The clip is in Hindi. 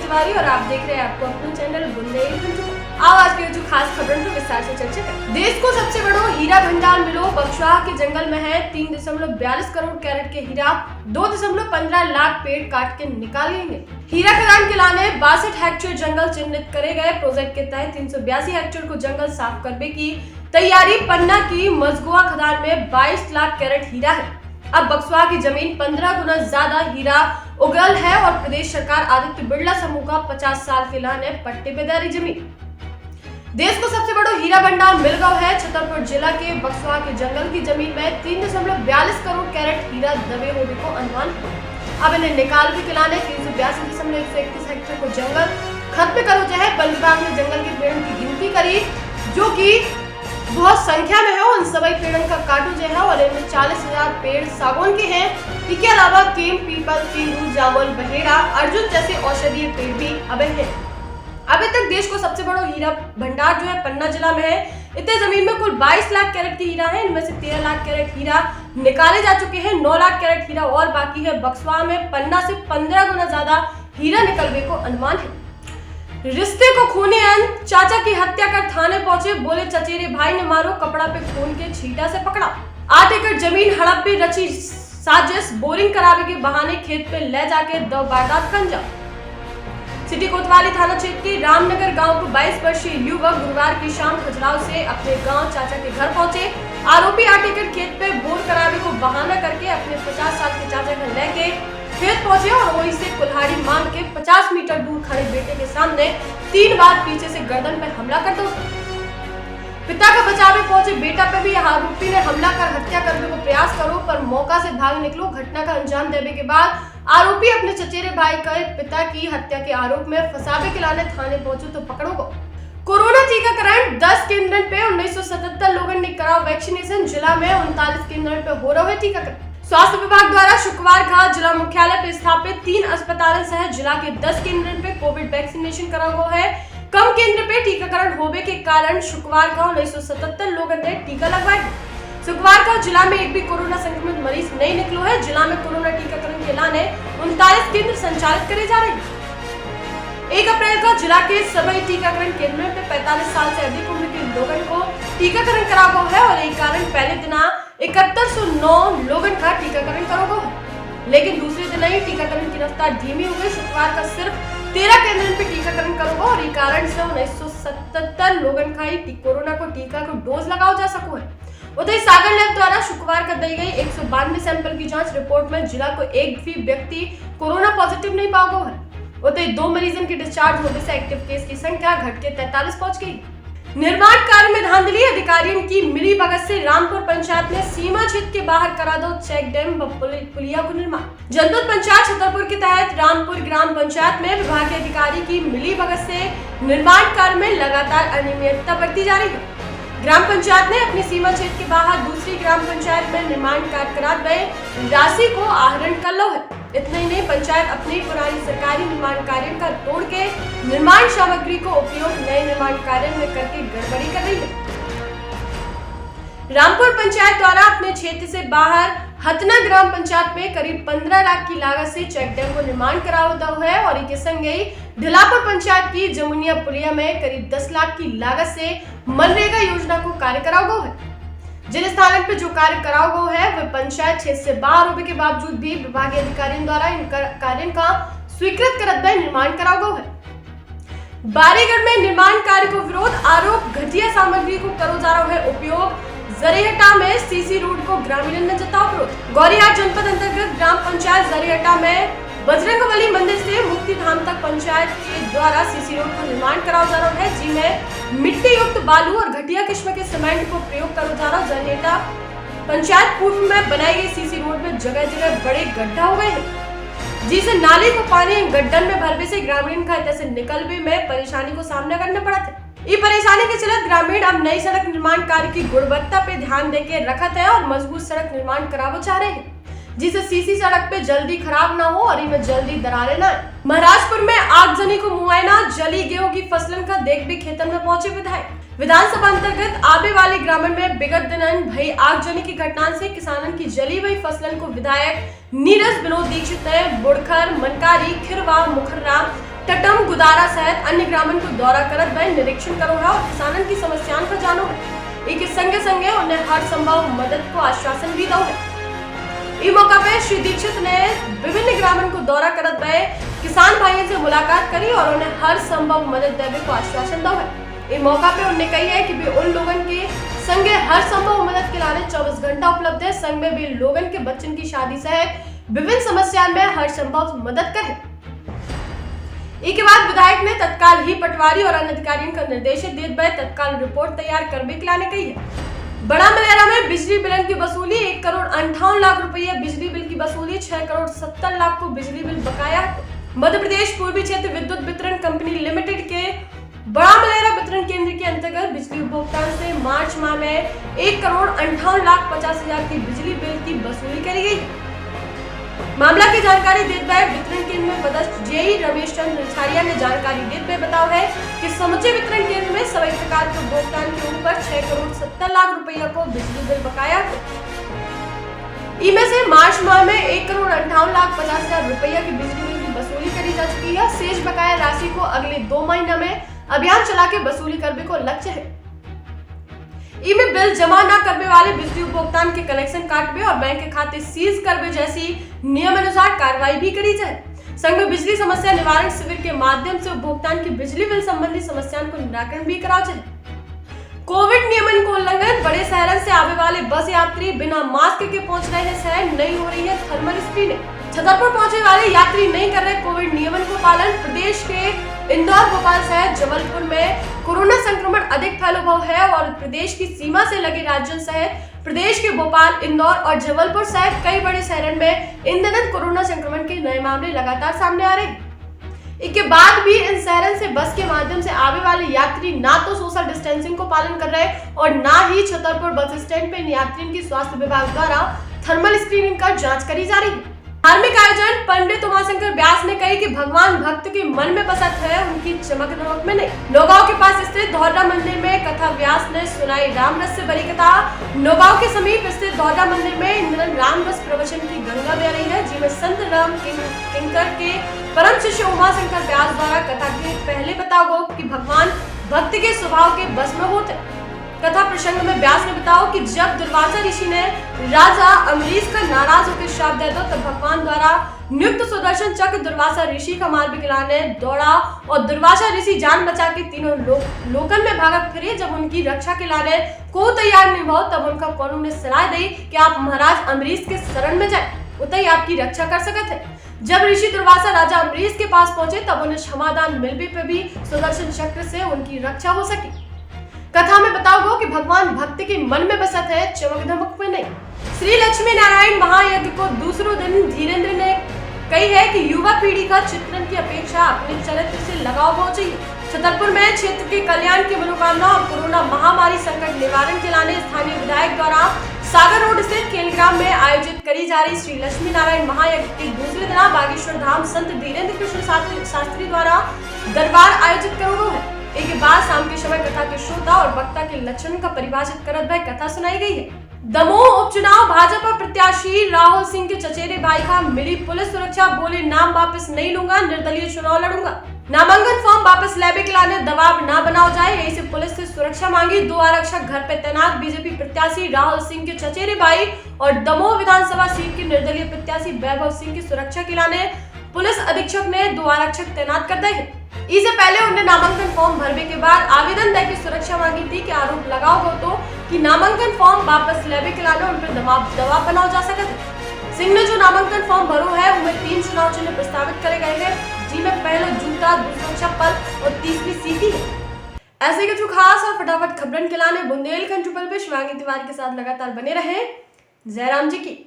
तिवारी और आप देख रहे हैं आपको अपना चैनल बुंदेलखंड। आज के जो खास खबरों पर विस्तार से चर्चा करें। देश को सबसे बड़ो हीरा भंडार मिलो बक्सवा के जंगल में है। 3.42 करोड़ कैरेट के हीरा 2.15 लाख पेड़ काट के निकाले गए। हीरा खदान के लाने 62 हेक्टेयर जंगल चिन्हित करे गए। प्रोजेक्ट के तहत 382 हेक्टेयर को जंगल साफ करने की तैयारी। पन्ना की मजगुआ खदान में 22 लाख कैरेट हीरा है। अब बक्सवा की जमीन 15 गुना ज्यादा हीरा उगल है और प्रदेश सरकार आदित्य बिरला समूह का 50 साल के लाने पट्टे पे दारी जमीन। देश को सबसे बड़ा हीरा भंडार मिल गया है। छतरपुर जिला के बक्सवा के जंगल की जमीन में 3.42 करोड़ कैरेट हीरा दबे होने को अनुमान है। अब इन्हें निकाल के खिलाने 382.131 हेक्टेयर को जंगल खत्म करो जाए। वन विभाग ने जंगल के पेड़ों की गिनती करी जो कि बहुत संख्या में है। उन सभी पेड़ों का काटू जो है और इनमें 40,000 पेड़ सागौन के हैं। इसके अलावा केम, पीपल, तेंदू, जामुन, बहेड़ा, अर्जुन जैसे औषधीय पेड़ भी अब हैं। अभी तक देश को सबसे बड़ा हीरा भंडार जो है पन्ना जिला में है। इतने जमीन में कुल 22 लाख कैरेट की हीरा है। इनमें से 13 लाख कैरेट हीरा निकाले जा चुके हैं। 9 लाख कैरेट हीरा और बाकी है। बक्सवा में पन्ना से 15 गुना ज्यादा हीरा निकलने को अनुमान है। रिश्ते को खूनी अंत, चाचा की हत्या कर थाने पहुंचे। बोले चचेरे भाई ने मारो, कपड़ा पे खून के छींटा से पकड़ा। 8 एकड़ जमीन हड़प पे रची साजिश। बोरिंग करावे के बहाने खेत पे ले जाके दो वारदात का अंजाम। सिटी कोतवाली थाना क्षेत्र के रामनगर गांव को 22 वर्षीय युवक गुरुवार की शाम खजुराहो से अपने गांव चाचा के घर पहुंचे। आरोपी 8 एकड़ खेत पे बोर करावे को बहाना करके अपने 50 साल के चाचा घर लेके खेत पहुंचे और वहीं से कुल्हाड़ी मांग के 50 मीटर दूर खड़े बेटे के सामने 3 बार पीछे से गर्दन पर हमला कर दो। पिता का बचाव में पहुंचे बेटा पे भी आरोपी ने हमला कर हत्या करने को प्रयास करो पर मौका से भाग निकलो। घटना का अंजाम देने के बाद आरोपी अपने चचेरे भाई का पिता की हत्या के आरोप में फसावे के लाने थाने पहुंचे तो पकड़ो गो। कोरोना टीकाकरण 10 केंद्रों पे 1977 लोगों ने कराओ वैक्सीनेशन। जिला में 39 केंद्रों पे हो रहा है टीकाकरण। स्वास्थ्य विभाग द्वारा शुक्रवार का जिला मुख्यालय पर स्थापित 3 अस्पतालों सहित जिला के 10 केंद्रों पे कोविड वैक्सीनेशन करा गया है। कम केंद्र पे टीकाकरण होने के कारण शुक्रवार का 1977 लोगों ने टीका लगवाया। शुक्रवार का जिला में एक भी कोरोना संक्रमित मरीज नहीं निकलो है। जिला में कोरोना टीकाकरण के लाने 39 केंद्र संचालित करे जा रहे हैं। 1 अप्रैल का जिला के सभी टीकाकरण केंद्रों पे 45 साल से अधिक उम्र के लोगों को टीकाकरण करा गया है और एक कारण पहले दिन 7109 लोगों का टीकाकरण करा गया है, लेकिन दूसरे दिन ही टीकाकरण की रफ्तार धीमी हो गई। शुक्रवार का सिर्फ 13 केंद्रों पे टीकाकरण करोगे और इस कारण से 1977 लोगों का ही कोरोना को टीका को डोज लगाओ जा सको है। उधर सागर लैब द्वारा शुक्रवार को दी गई 192 सैंपल की जांच रिपोर्ट में जिला को एक भी व्यक्ति कोरोना पॉजिटिव नहीं पाया गया है। उधर 2 मरीजों के डिस्चार्ज होने से एक्टिव केस की संख्या घट के 43 पहुंच गई। निर्माण कार्य में धांधली, अधिकारियों की मिली भगत से रामपुर पंचायत ने सीमा क्षेत्र के बाहर करा दो चेक डैम व पुलिया को निर्माण। जनपद पंचायत छतरपुर के तहत रामपुर ग्राम पंचायत में विभागीय अधिकारी की मिली भगत से निर्माण कार्य में लगातार अनियमितता बरती जा रही है। ग्राम पंचायत ने अपनी सीमा क्षेत्र के बाहर दूसरी ग्राम पंचायत में निर्माण कार्य करा गए राशि को आहरण कर लो है। इतना ही नहीं, पंचायत अपने पुरानी सरकारी निर्माण कार्यों का तोड़ के निर्माण सामग्री को उपयोग नए निर्माण कार्य में करके गड़बड़ी कर रही है। रामपुर पंचायत द्वारा अपने क्षेत्र से बाहर हतना ग्राम पंचायत में करीब 15 लाख की लागत से चेक डैम को निर्माण कराया है और इसके संग ही ढिलापुर पंचायत की जमुनिया पुलिया में करीब 10 लाख की लागत से मनरेगा योजना को कार्य कराया गया है। जिन स्थानों पर जो कार्य कराया गया है वह पंचायत क्षेत्र से बाहर होने के बावजूद भी विभागीय अधिकारियों द्वारा इन कार्यों का स्वीकृत करत निर्माण कराया गया है। बारीगढ़ में निर्माण कार्य को विरोध, आरोप घटिया सामग्री को करो जा रहा है उपयोग। जरीहटा में सीसी रोड को ग्रामीणों ने जताओ विरोध। गौरीहाट जनपद अंतर्गत ग्राम पंचायत जरीहटा में बजरंगबली मंदिर से मुक्ति धाम तक पंचायत के द्वारा सीसी रोड का निर्माण कराया जा रहा है, जिसमें मिट्टी युक्त बालू और घटिया किस्म के सीमेंट को प्रयोग करा जा रहा है। जरीहटा पंचायत पूर्व में बनाई गई सीसी रोड में जगह जगह बड़े गड्ढा हो गए हैं, जिससे नाली को पानी गड्ढन में भरने से ग्रामीण खाते से निकलने में परेशानी को सामना करना पड़ा था। ये परेशानी के चलते ग्रामीण अब नई सड़क निर्माण कार्य की गुणवत्ता पे ध्यान देके रखत है और मजबूत सड़क निर्माण करावो चाह रहे हैं, जिससे सीसी सड़क पे जल्दी खराब ना हो और इनमें जल्दी दरारें ना आए। महाराजपुर में आगजनी को मुआयना, जली गेहूं की फसलन का देख भी खेतन में पहुंचे विधायक। विधानसभा अंतर्गत आबे वाले ग्रामीण में विगत दिनन भई आगजनी की घटना से किसानों की जली हुई फसलन को विधायक नीरज विनोद दीक्षित ने बुड़खर, मनकारी, खिरवा, मुखर्रा, टटम गुदारा सहित अन्य ग्रामन को दौरा करत भय निरीक्षण करो है और किसानन की समस्याओं का जानो है। एक संगे संगे उन्हें हर संभव मदद को आश्वासन भी दो है। इस मौका पे श्री दीक्षित ने विभिन्न ग्रामन को दौरा करत भय किसान भाइयों से मुलाकात करी और उन्हें हर संभव मदद देने को आश्वासन दो है। इस मौका पे उन्होंने कही है कि वे उन लोगों के संगे हर संभव मदद के लिए 24 घंटा उपलब्ध है। संग में भी लोगों के बच्चन की शादी सहित विभिन्न समस्याओं में हर संभव मदद करे। इसके बाद विधायक ने तत्काल ही पटवारी और अन्य अधिकारियों का निर्देश देते हुए तत्काल रिपोर्ट तैयार करने के लिए कही है। बड़ा मलेरा में बिजली बिल की वसूली 1 करोड़ 58 लाख रुपये, बिजली बिल की वसूली 6 करोड़ 70 लाख को बिजली बिल बकाया। मध्य प्रदेश पूर्वी क्षेत्र विद्युत वितरण कंपनी लिमिटेड के बड़ा मलेरा वितरण केंद्र के अंतर्गत बिजली उपभोक्ताओं से मार्च माह में 1 करोड़ 58 लाख 50 हजार की बिजली बिल की वसूली करी गई। मामला की जानकारी देते हुए वितरण केंद्र में पदस्थ जेई रमेश चंद्र रिछारिया ने जानकारी देते हुए बताया है कि समूचे वितरण केंद्र में सभी प्रकार के उपभोक्ताओं के ऊपर 6 करोड़ 70 लाख रुपया को बिजली बिल बकाया। इनमें से मार्च माह में 1 करोड़ 58 लाख 50 हजार रुपया की बिजली बिल की वसूली करी जा चुकी है। शेष बकाया राशि को अगले 2 महीने में अभियान चला के वसूली करने को लक्ष्य है। इनमें बिल जमा न करने वाले बिजली उपभोक्ताओं के कलेक्शन काटने और बैंक के खाते सीज करने जैसी नियमानुसार कार्रवाई भी करी जाए। संघ में बिजली समस्या निवारण शिविर के माध्यम से उपभोक्ताओं की बिजली बिल संबंधी समस्याओं को निराकरण भी करा जाए। कोविड नियमन को उल्लंघन, बड़े शहरों से आने वाले बस यात्री बिना मास्क के पहुंच रहे हैं शहर, नहीं हो रही है थर्मल स्क्रीनिंग। छतरपुर पहुंचे वाले यात्री नहीं कर रहे कोविड नियमन को पालन। प्रदेश के इंदौर, भोपाल सहित जबलपुर में कोरोना संक्रमण अधिक फैला हुआ है और प्रदेश की सीमा से लगे राज्यों सहित प्रदेश के भोपाल, इंदौर और जबलपुर सहित कई बड़े शहरों में इन दिनों कोरोना संक्रमण के नए मामले लगातार सामने आ रहे हैं। इसके बाद भी इन शहरों से बस के माध्यम से आने वाले यात्री ना तो सोशल डिस्टेंसिंग को पालन कर रहे और ना ही छतरपुर बस स्टैंड पे यात्रियों की स्वास्थ्य विभाग द्वारा थर्मल स्क्रीनिंग कर जांच करी जा रही है। धार्मिक आयोजन, पंडित उमाशंकर व्यास ने कही कि भगवान भक्त के मन में बसत है, उनकी चमक दमक में नहीं। नौगांव के पास स्थित धौरा मंदिर में कथा व्यास ने सुनाई राम रस से बड़ी कथा। नौगांव के समीप स्थित धौरा मंदिर में इन दिनों राम रस प्रवचन की गंगा बह रही है, जिसमें संत राम किंकर के परम शिष्य उमाशंकर व्यास द्वारा कथा के पहले बताओ कि भगवान भक्त के स्वभाव के बस में होते। कथा प्रसंग में व्यास ने बताओ कि जब दुर्वासा ऋषि ने राजा अम्बरीश का नाराज होकर श्राप दे दो, तब भगवान द्वारा नियुक्त सुदर्शन चक्र दुर्वासा ऋषि का मार बिगलाने दौड़ा और दुर्वासा ऋषि जान बचा के तीनों लोकन में भागत फिरे। जब उनकी रक्षा के लाने को तैयार नहीं हुआ, तब उनका कौन ने सलाह दी कि आप महाराज अम्बरीश के शरण में जाए, उतई आपकी रक्षा कर सकते हैं। जब ऋषि दुर्वासा राजा अम्बरीश के पास पहुंचे, तब उन्हें क्षमादान मिलने पे भी सुदर्शन चक्र से उनकी रक्षा हो सकी। कथा में बताओ कि भगवान भक्त के मन में बसत है, चमक धमक में नहीं। श्री लक्ष्मी नारायण महायज्ञ को दूसरे दिन धीरेन्द्र ने कही है कि युवा पीढ़ी का चित्रण की अपेक्षा अपने चरित्र से लगाव होना चाहिए। छतरपुर में क्षेत्र के कल्याण की मनोकामना और कोरोना महामारी संकट निवारण के लिए स्थानीय विधायक द्वारा सागर रोड स्थित खेलग्राम में आयोजित करी जा रही श्री लक्ष्मी नारायण महायज्ञ के दूसरे दिन बागेश्वर धाम संत धीरेन्द्र कृष्ण शास्त्री द्वारा दरबार आयोजित करो है। एक बाद शाम के समय कथा के श्रोता और वक्ता के लक्षण का परिभाषित करत भय कथा सुनाई गई है। दमोह उपचुनाव भाजपा प्रत्याशी राहुल सिंह के चचेरे भाई का मिली पुलिस सुरक्षा, बोले नाम वापस नहीं लूंगा, निर्दलीय चुनाव लड़ूंगा। नामांकन फॉर्म वापस लेने के लिए दबाव ना बनाओ जाए, यही से पुलिस से सुरक्षा मांगी। 2 आरक्षक घर पे तैनात। बीजेपी प्रत्याशी राहुल सिंह के चचेरे भाई और दमोह विधानसभा सीट के निर्दलीय प्रत्याशी वैभव सिंह की सुरक्षा के लिए पुलिस अधीक्षक ने 2 आरक्षक तैनात कर दिए हैं। इससे पहले उन्हें नामांकन फॉर्म भरने के बाद आवेदन देकर सुरक्षा मांगी थी कि आरोप लगाओ हो तो कि नामांकन फॉर्म वापस लेने के लिए उन पर दबाव बनाया जा सकता है। सिंह ने जो नामांकन फॉर्म भरो है उनमें 3 चुनाव चिन्ह प्रस्तावित करे गए हैं, जिनमें पहला जूता, दूसरा चप्पल और तीसरी सीधी है। ऐसे के जो खास और फटाफट खबरन के लाने बुंदेलखंड ट्रिपल पे शिवांगी तिवारी के साथ लगातार बने रहे। जयराम जी की।